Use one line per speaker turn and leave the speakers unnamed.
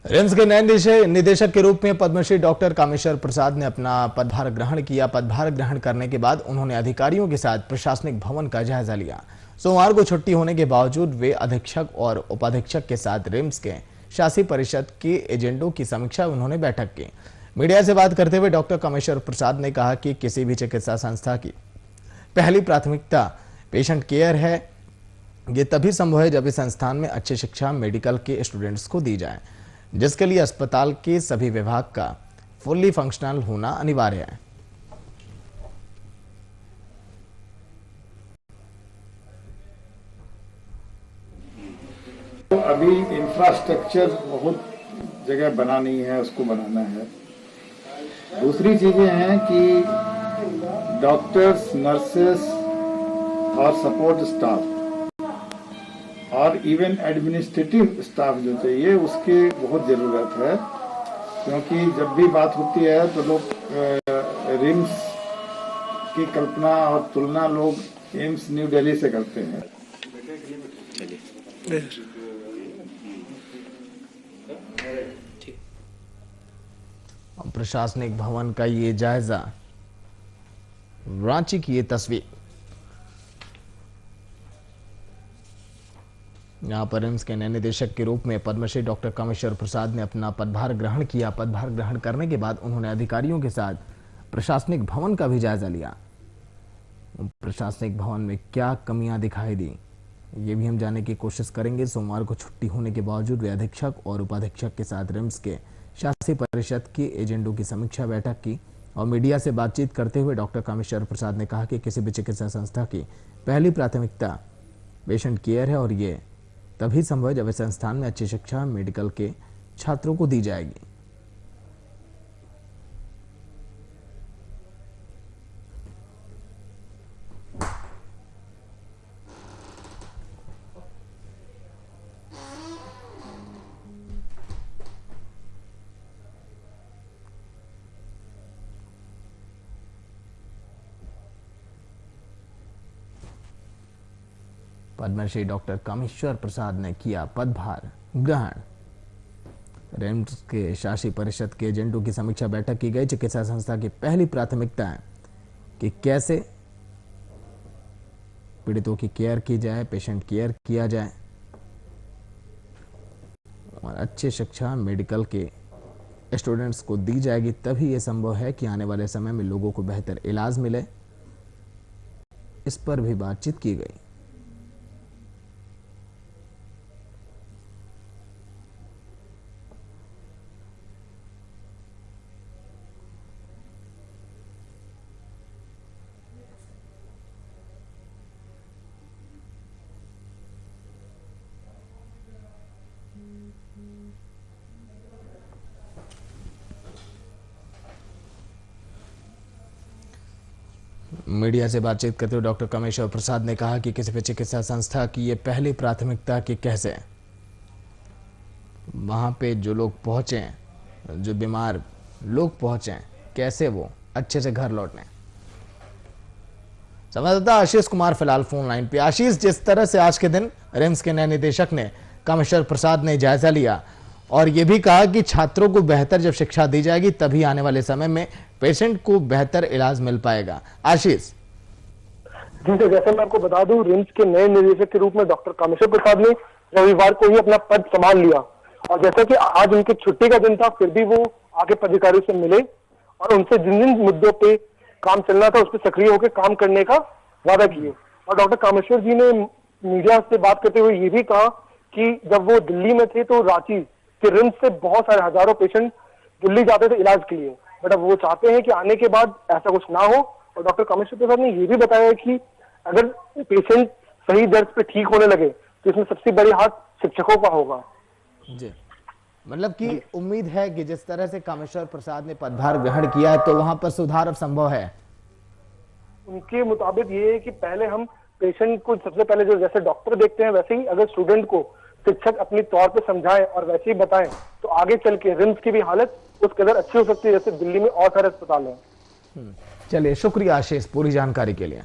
RIMS के नए निदेशक के रूप में पद्मश्री डॉक्टर कामेश्वर प्रसाद ने अपना पदभार ग्रहण किया। पदभार ग्रहण करने के बाद उन्होंने अधिकारियों के साथ प्रशासनिक भवन का जायजा लिया। सोमवार को छुट्टी होने के बावजूद वे अधीक्षक और उपाधीक्षक के साथ रिम्स के शासी परिषद के एजेंडों की समीक्षा उन्होंने बैठक की। मीडिया से बात करते हुए डॉक्टर कामेश्वर प्रसाद ने कहा कि किसी भी चिकित्सा संस्था की पहली प्राथमिकता पेशेंट केयर है। ये तभी संभव है जब इस संस्थान में अच्छी शिक्षा मेडिकल के स्टूडेंट्स को दी जाए, जिसके लिए अस्पताल के सभी विभाग का फुल्ली फंक्शनल होना अनिवार्य है।
तो अभी इंफ्रास्ट्रक्चर बहुत जगह बनानी है, उसको बनाना है। दूसरी चीजें हैं कि डॉक्टर्स, नर्सेस और सपोर्ट स्टाफ और इवन एडमिनिस्ट्रेटिव स्टाफ जो चाहिए उसकी बहुत ज़रूरत है, क्योंकि जब भी बात होती है तो लोग रिम्स की कल्पना और तुलना लोग एम्स न्यू दिल्ली से करते हैं।
प्रशासनिक भवन का ये जायजा, रांची की ये तस्वीर। यहां पर रिम्स के नए निदेशक के रूप में पद्मश्री डॉक्टर कामेश्वर प्रसाद ने अपना पदभार ग्रहण किया। पदभार ग्रहण करने के बाद उन्होंने अधिकारियों के साथ प्रशासनिक भवन का भी जायजा लिया। प्रशासनिक भवन में क्या कमियां दिखाई दी, ये भी हम जानने की कोशिश करेंगे। सोमवार को छुट्टी होने के बावजूद वे अधीक्षक और उपाधीक्षक के साथ रिम्स के शासी परिषद के एजेंडों की समीक्षा बैठक की और मीडिया से बातचीत करते हुए डॉक्टर कामेश्वर प्रसाद ने कहा कि किसी भी चिकित्सा संस्था की पहली प्राथमिकता पेशेंट केयर है और ये तभी संभव है जब इस संस्थान में अच्छी शिक्षा मेडिकल के छात्रों को दी जाएगी। पद्मश्री डॉक्टर कामेश्वर प्रसाद ने किया पदभार ग्रहण। रिम्स के शासी परिषद के एजेंडों की समीक्षा बैठक की गई। चिकित्सा संस्था की पहली प्राथमिकता है कि कैसे पीड़ितों की केयर की जाए, पेशेंट केयर किया जाए और अच्छी शिक्षा मेडिकल के स्टूडेंट्स को दी जाएगी। तभी यह संभव है कि आने वाले समय में लोगों को बेहतर इलाज मिले। इस पर भी बातचीत की गई। मीडिया से बातचीत करते हुए डॉक्टर कामेश्वर प्रसाद ने कहा कि किसी भी चिकित्सा संस्था की ये पहली प्राथमिकता कि कैसे वहां पे जो लोग पहुंचे, जो बीमार लोग पहुंचे, कैसे वो अच्छे से घर लौटने। संवाददाता आशीष कुमार फिलहाल फोन लाइन पे। आशीष, जिस तरह से आज के दिन रिम्स के नए निदेशक ने कामेश्वर प्रसाद ने जायजा लिया और ये भी कहा कि छात्रों को बेहतर जब शिक्षा दी जाएगी तभी आने वाले समय में पेशेंट को बेहतर इलाज मिल पाएगा। आशीष
जी सर, जैसे मैं आपको बता दूं, रिम्स के नए निदेशक के रूप में डॉक्टर कामेश्वर प्रसाद ने रविवार को ही अपना पद संभाल लिया और जैसा कि आज उनकी छुट्टी का दिन था, फिर भी वो आगे पदाधिकारियों से मिले और उनसे जिन जिन मुद्दों पे काम चलना था उस पर सक्रिय होकर काम करने का वादा किए। और डॉक्टर कामेश्वर जी ने मीडिया से बात करते हुए ये भी कहा कि जब वो दिल्ली में थे तो रांची के रिम्स से बहुत सारे हजारों पेशेंट दिल्ली जाते थे इलाज के लिए, बट अब वो चाहते हैं कि आने के बाद ऐसा कुछ ना हो। और डॉक्टर कामेश्वर प्रसाद ने ये भी बताया कि अगर पेशेंट सही दर पे ठीक होने लगे तो इसमें सबसे बड़ी हाथ शिक्षकों का होगा।
जी, मतलब कि उम्मीद है कि जिस तरह से कामेश्वर प्रसाद ने पदभार ग्रहण किया है तो वहां पर सुधार अब संभव है।
उनके मुताबिक ये है कि पहले हम पेशेंट को सबसे पहले जो जैसे डॉक्टर देखते हैं वैसे ही अगर स्टूडेंट को शिक्षक अपनी तौर पे समझाएं और वैसे ही बताएं तो आगे चल के रिम्स की भी हालत उस कदर अच्छी हो सकती है जैसे दिल्ली में और सारे अस्पताल हैं।
चलिए, शुक्रिया आशीष पूरी जानकारी के लिए।